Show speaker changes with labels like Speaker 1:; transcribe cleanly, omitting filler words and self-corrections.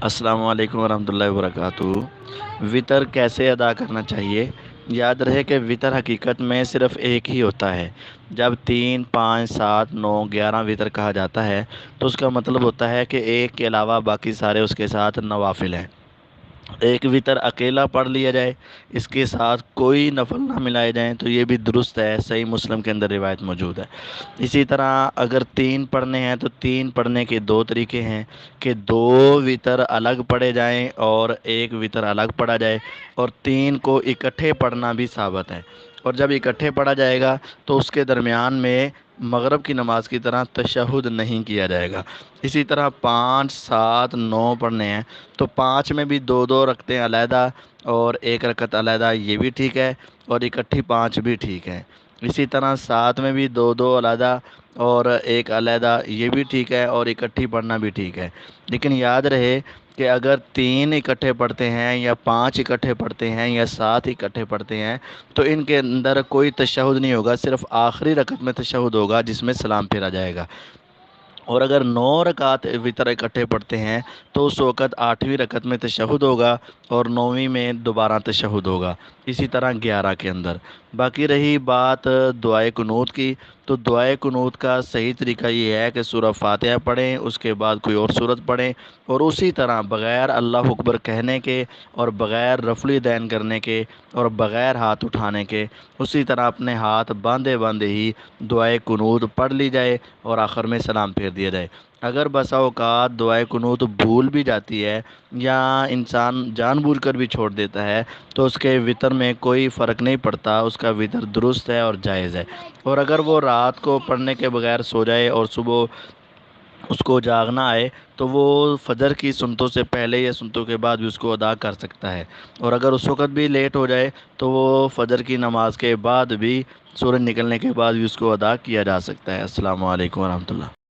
Speaker 1: السلام علیکم ورحمۃ اللہ وبرکاتہ۔ وطر کیسے ادا کرنا چاہیے؟ یاد رہے کہ وطر حقیقت میں صرف ایک ہی ہوتا ہے۔ جب 3، 5، 7، 9، 11 وطر کہا جاتا ہے تو اس کا مطلب ہوتا ہے کہ ایک کے علاوہ باقی سارے اس کے ساتھ نوافل ہیں۔ ایک وطر اکیلا پڑھ لیا جائے، اس کے ساتھ کوئی نفل نہ ملائے جائیں تو یہ بھی درست ہے، صحیح مسلم کے اندر روایت موجود ہے۔ اسی طرح اگر 3 پڑھنے ہیں تو 3 پڑھنے کے 2 طریقے ہیں کہ 2 وطر الگ پڑھے جائیں اور ایک وطر الگ پڑھا جائے، اور 3 کو اکٹھے پڑھنا بھی ثابت ہے۔ اور جب اکٹھے پڑھا جائے گا تو اس کے درمیان میں مغرب کی نماز کی طرح تشہد نہیں کیا جائے گا۔ اسی طرح 5، 7، 9 پڑھنے ہیں تو 5 میں بھی 2 رکعتیں علیحدہ اور 1 رکعت علیحدہ، یہ بھی ٹھیک ہے، اور اکٹھی 5 بھی ٹھیک ہے۔ اسی طرح 7 میں بھی 2 علیحدہ اور 1 علیحدہ، یہ بھی ٹھیک ہے، اور اکٹھی پڑھنا بھی ٹھیک ہے۔ لیکن یاد رہے کہ اگر 3 اکٹھے پڑھتے ہیں یا 5 اکٹھے پڑھتے ہیں یا 7 اکٹھے پڑھتے ہیں تو ان کے اندر کوئی تشہد نہیں ہوگا، صرف آخری رکعت میں تشہد ہوگا جس میں سلام پھیرا جائے گا۔ اور اگر 9 رکعت وطر اکٹھے پڑھتے ہیں تو اس وقت 8ویں رکعت میں تشہد ہوگا اور 9ویں میں دوبارہ تشہد ہوگا، اسی طرح 11 کے اندر۔ باقی رہی بات دعائے قنوت کی، تو دعائے قنوت کا صحیح طریقہ یہ ہے کہ سورہ فاتحہ پڑھیں، اس کے بعد کوئی اور سورت پڑھیں، اور اسی طرح بغیر اللہ اکبر کہنے کے اور بغیر رفع الیدین کرنے کے اور بغیر ہاتھ اٹھانے کے اسی طرح اپنے ہاتھ باندھے باندھے ہی دعائے قنوت پڑھ لی جائے اور آخر میں سلام پھیر دیا جائے۔ اگر بسا اوقات دعائے قنوت بھول بھی جاتی ہے یا انسان جان بوجھ کر بھی چھوڑ دیتا ہے تو اس کے وطر میں کوئی فرق نہیں پڑتا، اس کا وطر درست ہے اور جائز ہے۔ اور اگر وہ رات کو پڑھنے کے بغیر سو جائے اور صبح اس کو جاگنا آئے تو وہ فجر کی سنتوں سے پہلے یا سنتوں کے بعد بھی اس کو ادا کر سکتا ہے، اور اگر اس وقت بھی لیٹ ہو جائے تو وہ فجر کی نماز کے بعد بھی، سورج نکلنے کے بعد بھی اس کو ادا کیا جا سکتا ہے۔ السلام علیکم ورحمۃ اللہ۔